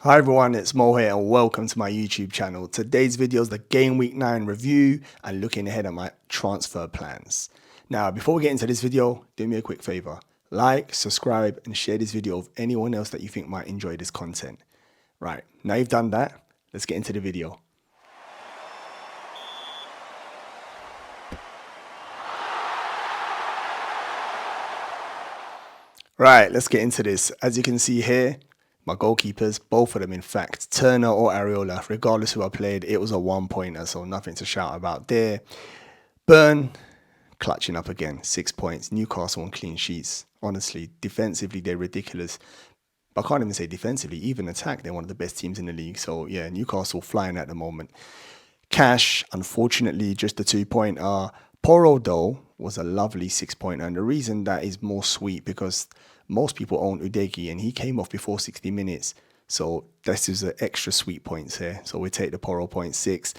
Hi everyone, it's Mo here and welcome to my YouTube channel. Today's video is the Game Week 9 review and looking ahead at my transfer plans. Now, before we get into this video, do me a quick favor. Like, subscribe, and share this video with anyone else that you think might enjoy this content. Right, now you've done that, let's get into the video. Right, let's get into this. As you can see here, my goalkeepers, both of them in fact, Turner or Areola, regardless who I played, it was a one-pointer, so nothing to shout about there. Burn, clutching up again, 6 points. Newcastle on clean sheets. Honestly, defensively, they're ridiculous. But I can't even say defensively, even attack, they're one of the best teams in the league. So yeah, Newcastle flying at the moment. Cash, unfortunately, just a 2-pointer. Poro, though, was a lovely 6-pointer. And the reason that is more sweet because most people own Udegi and he came off before 60 minutes. So this is the extra sweet points here. So we take the Poro 0.6.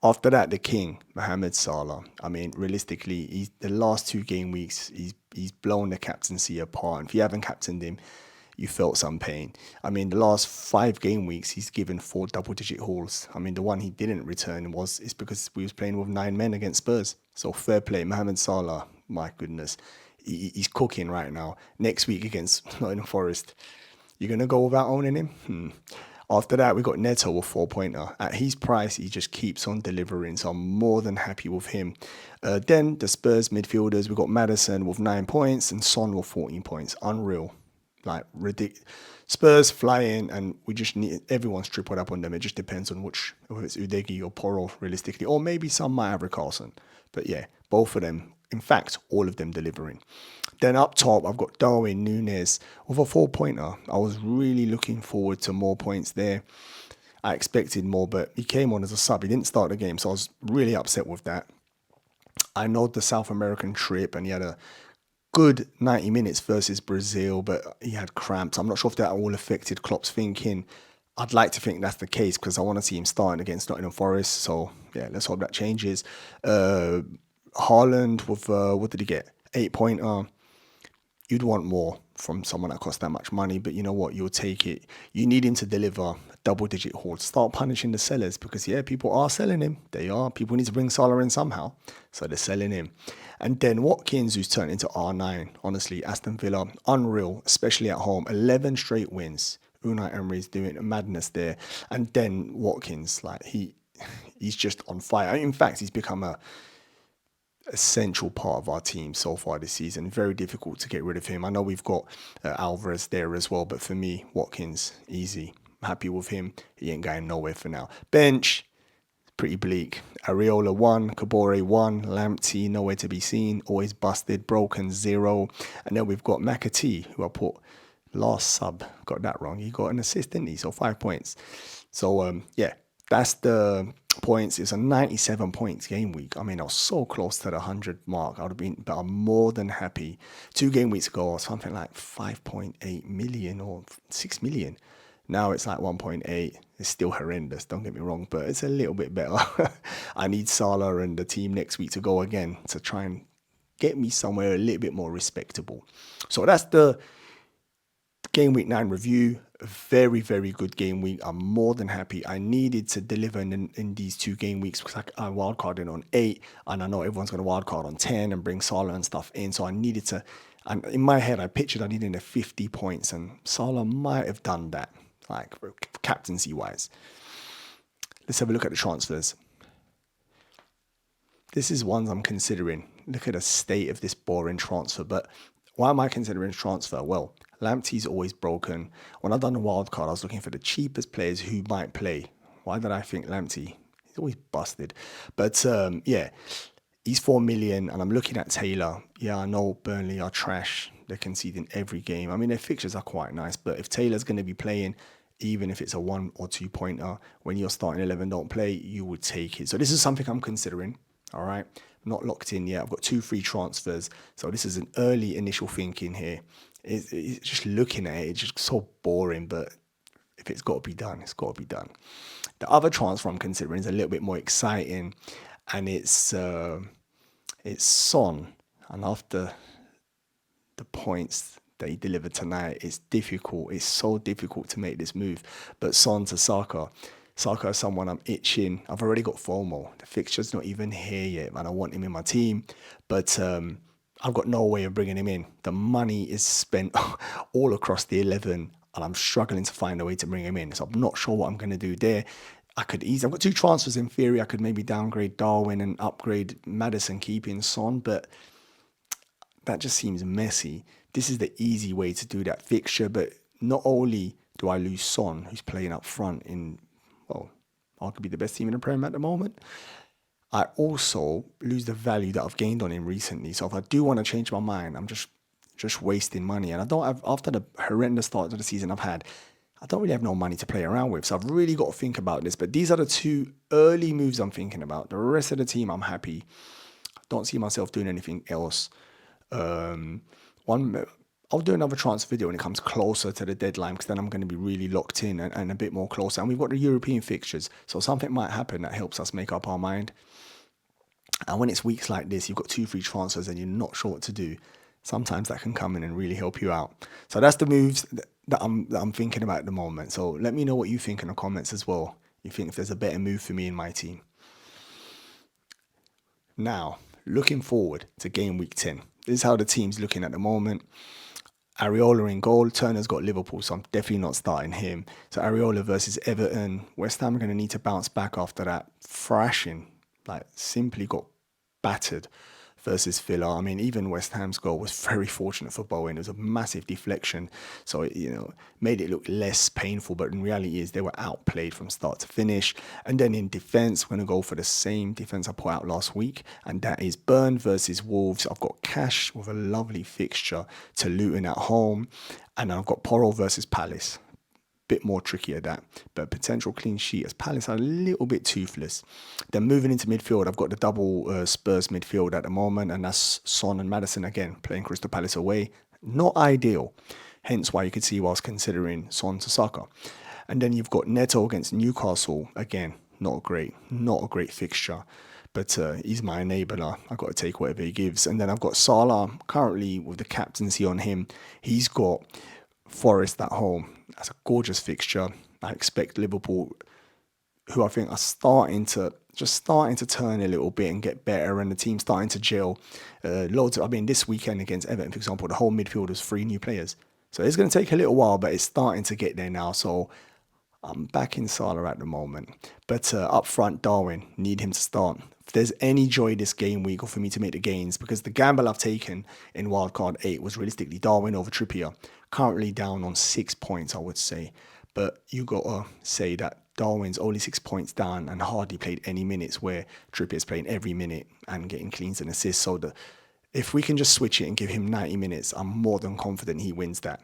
After that, the king, Mohamed Salah. I mean, realistically, the last 2 game weeks, he's blown the captaincy apart. And if you haven't captained him, you felt some pain. I mean, the last 5 game weeks, he's given 4 double-digit hauls. I mean, the one he didn't return is because we was playing with 9 men against Spurs. So fair play, Mohamed Salah. My goodness, he's cooking right now. Next week against Nottingham Forest, you're gonna go without owning him. After that, we got Neto with 4-pointer. At his price, he just keeps on delivering, so I'm more than happy with him. Then the Spurs midfielders, we got Maddison with 9 points and Son with 14 points. Unreal. Like ridiculous. Spurs fly in and we just need everyone's tripled up on them. It just depends on whether it's Udegi or Poro realistically, or maybe some might have Carlson. But yeah, both of them, in fact, all of them delivering. Then up top, I've got Darwin Núñez with a 4-pointer. I was really looking forward to more points there. I expected more, but he came on as a sub. He didn't start the game, so I was really upset with that. I know the South American trip and he had a good 90 minutes versus Brazil, but he had cramps. I'm not sure if that all affected Klopp's thinking. I'd like to think that's the case because I want to see him starting against Nottingham Forest. So yeah, let's hope that changes. Haaland with what did he get? 8-pointer. You'd want more from someone that costs that much money, but you know what? You'll take it. You need him to deliver double-digit hauls. Start punishing the sellers because yeah, people are selling him. They are. People need to bring Salah in somehow, so they're selling him. And then Watkins, who's turned into R9. Honestly, Aston Villa, unreal, especially at home. 11 straight wins. Unai Emery's doing madness there. And then Watkins, like he's just on fire. In fact, he's become a essential part of our team so far this season. Very difficult to get rid of him. I know we've got Alvarez there as well, but for me, Watkins, easy. I'm happy with him. He ain't going nowhere for now. Bench, pretty bleak. Areola 1, Kabore 1, Lamptey nowhere to be seen, always busted, broken 0. And then we've got McAtee, who I put last sub, got that wrong. He got an assist, didn't he? So 5 points. So yeah, that's the points. It's a 97 points game week. I mean, I was so close to the 100 mark. I would have been, but I'm more than happy. 2 game weeks ago, something like 5.8 million or 6 million. Now it's like 1.8. It's still horrendous, don't get me wrong, but it's a little bit better. I need Salah and the team next week to go again to try and get me somewhere a little bit more respectable. So that's the Game Week 9 review. A very, very good game week. I'm more than happy. I needed to deliver in these 2 game weeks because I wildcarded on 8 and I know everyone's going to wildcard on 10 and bring Salah and stuff in. So I needed to, and in my head, I pictured I needed a 50 points and Salah might have done that, like captaincy wise. Let's have a look at the transfers. This is ones I'm considering. Look at the state of this boring transfer. But why am I considering transfer? Well, Lamptey's always broken. When I done the wild card, I was looking for the cheapest players who might play. Why did I think Lamptey? He's always busted. But yeah, he's 4 million, and I'm looking at Taylor. Yeah, I know Burnley are trash. They're conceding every game. I mean, their fixtures are quite nice, but if Taylor's going to be playing, even if it's a 1 or 2-pointer, when your starting 11 don't play, you would take it. So this is something I'm considering. All right, not locked in yet. I've got 2 free transfers, so this is an early initial thinking here. It's just looking at it, it's just so boring. But if it's got to be done, it's got to be done. The other transfer I'm considering is a little bit more exciting, and it's Son. And after the points that he delivered tonight. It's difficult. It's so difficult to make this move. But Son to Saka. Saka is someone I'm itching. I've already got FOMO. The fixture's not even here yet, man. I want him in my team. But I've got no way of bringing him in. The money is spent all across the 11, and I'm struggling to find a way to bring him in. So I'm not sure what I'm going to do there. I've got 2 transfers in theory. I could maybe downgrade Darwin and upgrade Maddison, keeping Son, but that just seems messy. This is the easy way to do that fixture, but not only do I lose Son, who's playing up front in, well, arguably the best team in the Prem at the moment, I also lose the value that I've gained on him recently. So if I do want to change my mind, I'm just wasting money. And I don't have, after the horrendous start of the season I've had, I don't really have no money to play around with. So I've really got to think about this. But these are the 2 early moves I'm thinking about. The rest of the team, I'm happy. I don't see myself doing anything else. I'll do another transfer video when it comes closer to the deadline, because then I'm going to be really locked in and a bit more closer. And we've got the European fixtures. So something might happen that helps us make up our mind. And when it's weeks like this, you've got 2 free transfers and you're not sure what to do. Sometimes that can come in and really help you out. So that's the moves that I'm thinking about at the moment. So let me know what you think in the comments as well. You think if there's a better move for me in my team. Now, looking forward to game week 10. This is how the team's looking at the moment. Areola in goal. Turner's got Liverpool, so I'm definitely not starting him. So Areola versus Everton. West Ham are going to need to bounce back after that thrashing. Like, simply got battered versus Villa. I mean, even West Ham's goal was very fortunate for Bowen. It was a massive deflection, so it, made it look less painful. But in reality, they were outplayed from start to finish. And then in defence, we're going to go for the same defence I put out last week, and that is Burn versus Wolves. I've got Cash with a lovely fixture to Luton at home, and I've got Porro versus Palace. Bit more trickier that, but potential clean sheet as Palace are a little bit toothless. Then moving into midfield, I've got the double Spurs midfield at the moment, and that's Son and Maddison again playing Crystal Palace away. Not ideal, hence why you could see why I was considering Son to Saka. And then you've got Neto against Newcastle again. Not a great fixture, but he's my enabler. I've got to take whatever he gives. And then I've got Salah currently with the captaincy on him. He's got Forest at home. That's a gorgeous fixture. I expect Liverpool, who I think are starting to turn a little bit and get better, and the team's starting to gel. This weekend against Everton, for example, the whole midfield was 3 new players. So it's going to take a little while, but it's starting to get there now. So I'm back in Salah at the moment. But up front, Darwin, need him to start. If there's any joy this game week or for me to make the gains, because the gamble I've taken in wildcard 8 was realistically Darwin over Trippier. Currently down on 6 points, I would say. But you got to say that Darwin's only 6 points down and hardly played any minutes, where Trippier's playing every minute and getting cleans and assists. So if we can just switch it and give him 90 minutes, I'm more than confident he wins that.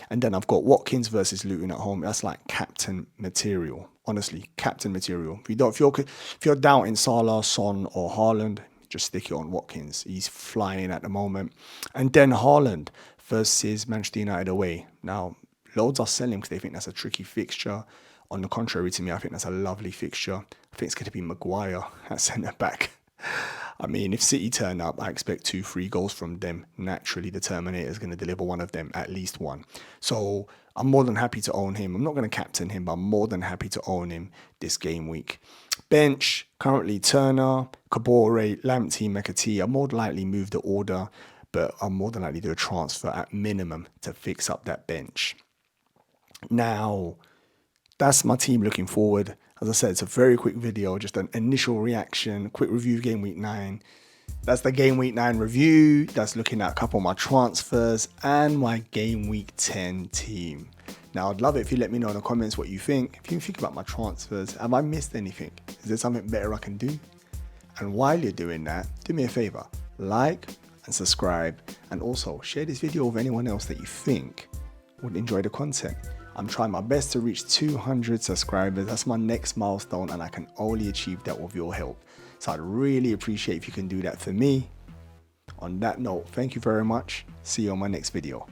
And then I've got Watkins versus Luton at home. That's like captain material. Honestly, captain material. If you're doubting Salah, Son or Haaland, just stick it on Watkins. He's flying at the moment. And then Haaland versus Manchester United away. Now, loads are selling because they think that's a tricky fixture. On the contrary to me, I think that's a lovely fixture. I think it's going to be Maguire at centre-back. I mean, if City turn up, I expect 2 free goals from them. Naturally, the Terminator is going to deliver one of them, at least one. So I'm more than happy to own him. I'm not going to captain him, but I'm more than happy to own him this game week. Bench, currently Turner, Kabore, Lamptey, McAtee. I'll more likely move the order, but I'm more than likely do a transfer at minimum to fix up that bench. Now, that's my team looking forward. As I said, it's a very quick video, just an initial reaction, quick review of Game Week 9. That's the Game Week 9 review. That's looking at a couple of my transfers and my Game Week 10 team. Now, I'd love it if you let me know in the comments what you think. If you think about my transfers, have I missed anything? Is there something better I can do? And while you're doing that, do me a favor, like and subscribe, and also share this video with anyone else that you think would enjoy the content. I'm trying my best to reach 200 subscribers. That's my next milestone, and I can only achieve that with your help. So I'd really appreciate if you can do that for me. On that note, thank you very much. See you on my next video.